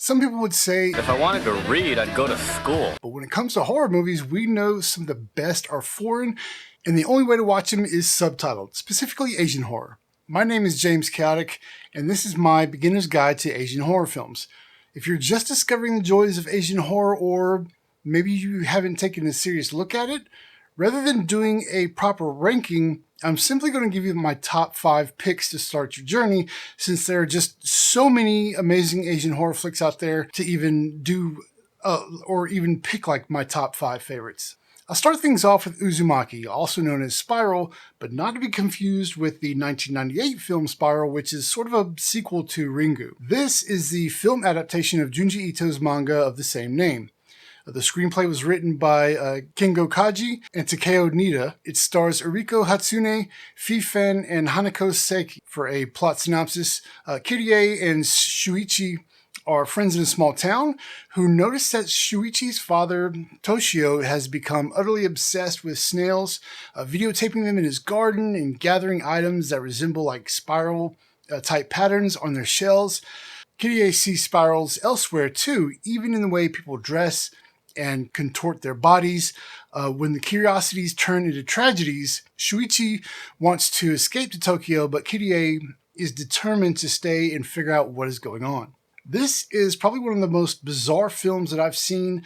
Some people would say, If I wanted to read, I'd go to school. But when it comes to horror movies, we know some of the best are foreign, and the only way to watch them is subtitled, specifically Asian horror. My name is James Chaotic, and this is my beginner's guide to Asian horror films. If you're just discovering the joys of Asian horror, or maybe you haven't taken a serious look at it, rather than doing a proper ranking, I'm simply going to give you my top 5 picks to start your journey, since there are just so many amazing Asian horror flicks out there to even do or even pick like my top 5 favorites. I'll start things off with Uzumaki, also known as Spiral, but not to be confused with the 1998 film Spiral, which is sort of a sequel to Ringu. This is the film adaptation of Junji Ito's manga of the same name. The screenplay was written by Kengo Kaji and Takeo Nida. It stars Eriko Hatsune, Fifen, and Hanako Seki. For a plot synopsis, Kirie and Shuichi are friends in a small town who notice that Shuichi's father, Toshio, has become utterly obsessed with snails, videotaping them in his garden and gathering items that resemble like spiral type patterns on their shells. Kirie sees spirals elsewhere too, even in the way people dress and contort their bodies. When the curiosities turn into tragedies, Shuichi wants to escape to Tokyo, but Kirie is determined to stay and figure out what is going on. This is probably one of the most bizarre films that I've seen,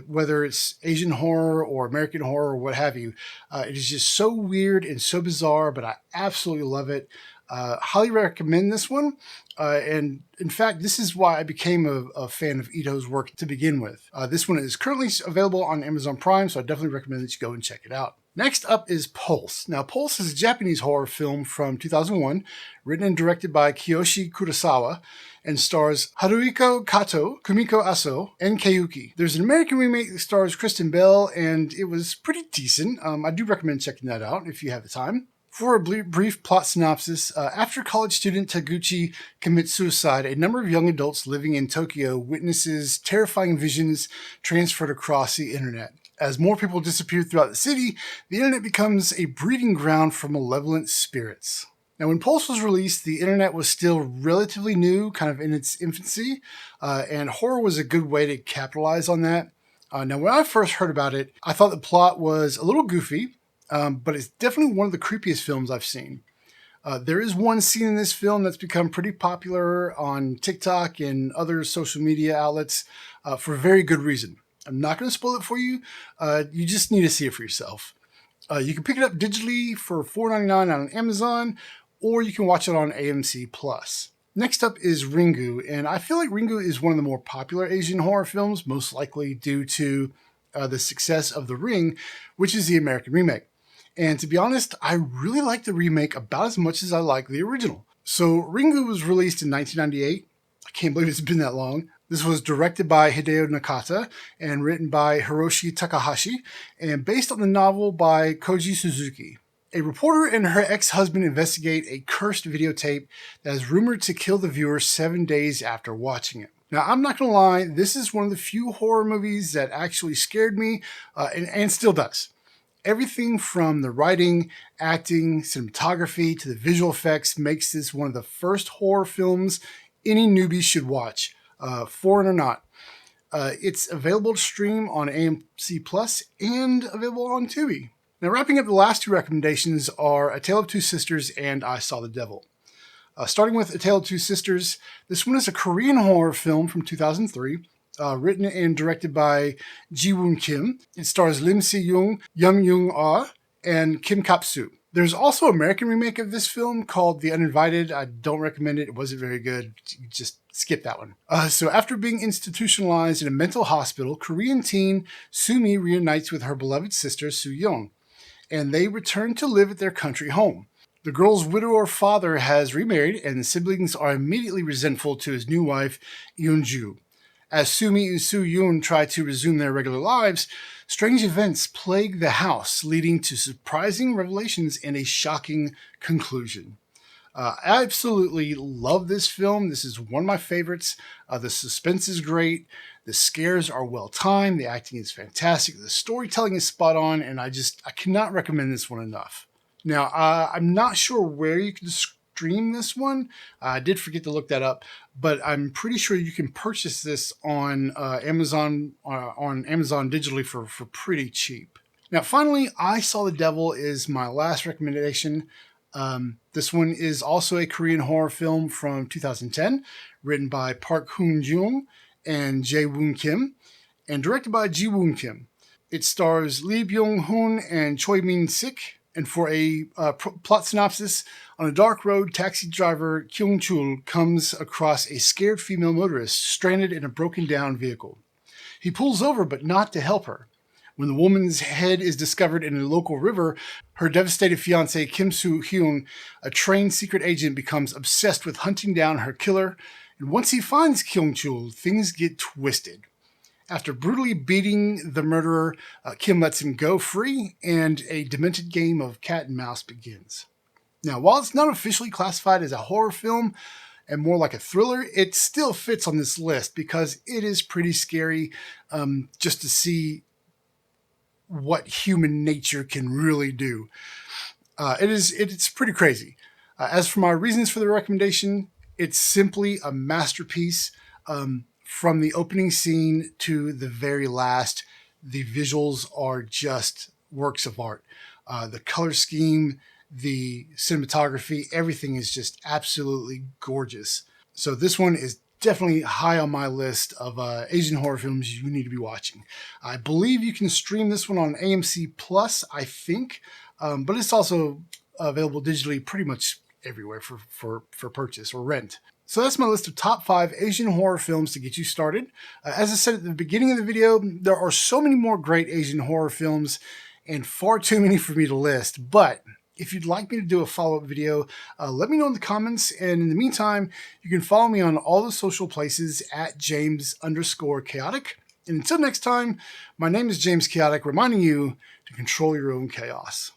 whether it's Asian horror or American horror or what have you. It is just so weird and so bizarre, but I absolutely love it. Highly recommend this one. And in fact, this is why I became a fan of Ito's work to begin with. This one is currently available on Amazon Prime, so I definitely recommend that you go and check it out. Next up is Pulse. Now, Pulse is a Japanese horror film from 2001, written and directed by Kiyoshi Kurosawa, and stars Haruhiko Kato, Kumiko Aso, and Keiyuki. There's an American remake that stars Kristen Bell, and it was pretty decent. I do recommend checking that out if you have the time. For a brief plot synopsis, after college student Taguchi commits suicide, a number of young adults living in Tokyo witnesses terrifying visions transferred across the internet. As more people disappear throughout the city, the internet becomes a breeding ground for malevolent spirits. Now, when Pulse was released, the internet was still relatively new, kind of in its infancy, and horror was a good way to capitalize on that. Now, when I first heard about it, I thought the plot was a little goofy, but it's definitely one of the creepiest films I've seen. There is one scene in this film that's become pretty popular on TikTok and other social media outlets for very good reason. I'm not going to spoil it for you. You just need to see it for yourself. You can pick it up digitally for $4.99 on Amazon, or you can watch it on AMC+. Next up is Ringu, and I feel like Ringu is one of the more popular Asian horror films, most likely due to the success of The Ring, which is the American remake. And to be honest, I really like the remake about as much as I like the original. So Ringu was released in 1998. I can't believe it's been that long. This was directed by Hideo Nakata and written by Hiroshi Takahashi and based on the novel by Koji Suzuki. A reporter and her ex-husband investigate a cursed videotape that is rumored to kill the viewer 7 days after watching it. Now, I'm not going to lie, this is one of the few horror movies that actually scared me and still does. Everything from the writing, acting, cinematography to the visual effects makes this one of the first horror films any newbie should watch, foreign or not. It's available to stream on AMC Plus and available on Tubi. Now, wrapping up the last 2 recommendations are A Tale of Two Sisters and I Saw the Devil. Starting with A Tale of Two Sisters, this one is a Korean horror film from 2003, written and directed by Ji-woon Kim. It stars Lim Si-young, Young Young-ah, and Kim Kap-soo. There's also an American remake of this film called The Uninvited. I don't recommend it. It wasn't very good. You just skip that one. So after being institutionalized in a mental hospital, Korean teen Sumi reunites with her beloved sister Soo-young, and they return to live at their country home. The girl's widower father has remarried, and the siblings are immediately resentful to his new wife, Yoon-ju. As Sumi and Soo-yoon try to resume their regular lives, strange events plague the house, leading to surprising revelations and a shocking conclusion. I absolutely love this film. This is one of my favorites. The suspense is great. The scares are well timed. The acting is fantastic. The storytelling is spot on, and I cannot recommend this one enough. Now, I'm not sure where you can stream this one. I did forget to look that up, but I'm pretty sure you can purchase this on Amazon digitally for pretty cheap. Now, finally, I Saw the Devil is my last recommendation. This one is also a Korean horror film from 2010, written by Park Hoon-jung and Jae Woon Kim, and directed by Ji Woon Kim. It stars Lee Byung-hun and Choi Min-sik. And for a plot synopsis, on a dark road, taxi driver Kyung-chul comes across a scared female motorist stranded in a broken-down vehicle. He pulls over, but not to help her. When the woman's head is discovered in a local river, her devastated fiancé Kim Soo-hyun, a trained secret agent, becomes obsessed with hunting down her killer. And once he finds Kyung-chul, things get twisted. After brutally beating the murderer, Kim lets him go free, and a demented game of cat and mouse begins. Now, while it's not officially classified as a horror film and more like a thriller, it still fits on this list because it is pretty scary just to see what human nature can really do. It's pretty crazy. As for my reasons for the recommendation, it's simply a masterpiece. From the opening scene to the very last, the visuals are just works of art. The color scheme, the cinematography, everything is just absolutely gorgeous. So this one is definitely high on my list of Asian horror films you need to be watching. I believe you can stream this one on AMC Plus, I think, but it's also available digitally pretty much everywhere for purchase or rent. So that's my list of top 5 Asian horror films to get you started. As I said at the beginning of the video, there are so many more great Asian horror films and far too many for me to list. But if you'd like me to do a follow-up video, let me know in the comments. And in the meantime, you can follow me on all the social places at James_Chaotic. And until next time, my name is James Chaotic, reminding you to control your own chaos.